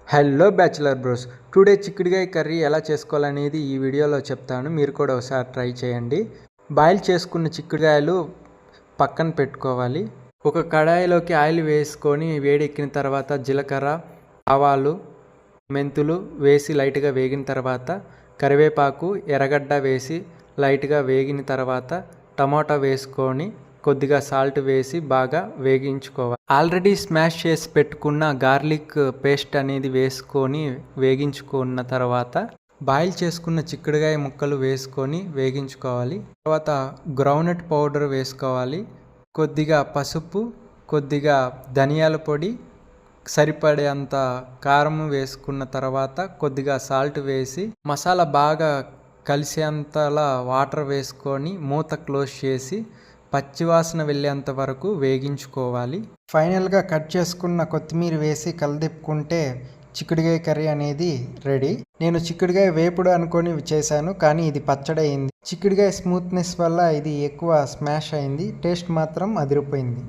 Hello bachelor bros, today చిక్కుడుకాయ curry ఎలా చేసుకోవాలనేది ఈ వీడియోలో చెప్తాను. మీరు కూడా ఒకసారి ట్రై చేయండి. బాయిల్ చేసుకున్న చిక్కుడుకాయలు పక్కన పెట్టుకోవాలి. ఒక కడాయిలోకి ఆయిల్ వేసుకొని వేడెక్కిన తర్వాత జీలకర్ర, ఆవాలు, మెంతులు వేసి లైట్గా వేగిన తర్వాత కరివేపాకు, ఎర్రగడ్డ వేసి లైట్గా వేగిన తర్వాత టమాటా వేసుకొని కొద్దిగా సాల్ట్ వేసి బాగా వేగించుకోవాలి. ఆల్రెడీ స్మాష్ చేసి పెట్టుకున్న గార్లిక్ పేస్ట్ అనేది వేసుకొని వేగించుకున్న తర్వాత బాయిల్ చేసుకున్న చిక్కుడుకాయ ముక్కలు వేసుకొని వేగించుకోవాలి. తర్వాత గ్రౌండ్నట్ పౌడర్ వేసుకోవాలి. కొద్దిగా పసుపు, కొద్దిగా ధనియాల పొడి, సరిపడేంత కారం వేసుకున్న తర్వాత కొద్దిగా సాల్ట్ వేసి మసాలా బాగా కలిసేంతలా వాటర్ వేసుకొని మూత క్లోజ్ చేసి పచ్చివాసన వెళ్ళేంత వరకు వేగించుకోవాలి. ఫైనల్గా కట్ చేసుకున్న కొత్తిమీర వేసి కలదిప్పుకుంటే చిక్కుడుకాయ కర్రీ అనేది రెడీ. నేను చిక్కుడుకాయ వేపుడు అనుకొని చేశాను, కానీ ఇది పచ్చడి అయింది. చిక్కుడుకాయ స్మూత్నెస్ వల్ల ఇది ఎక్కువ స్మాష్ అయింది. టేస్ట్ మాత్రం అదిరిపోయింది.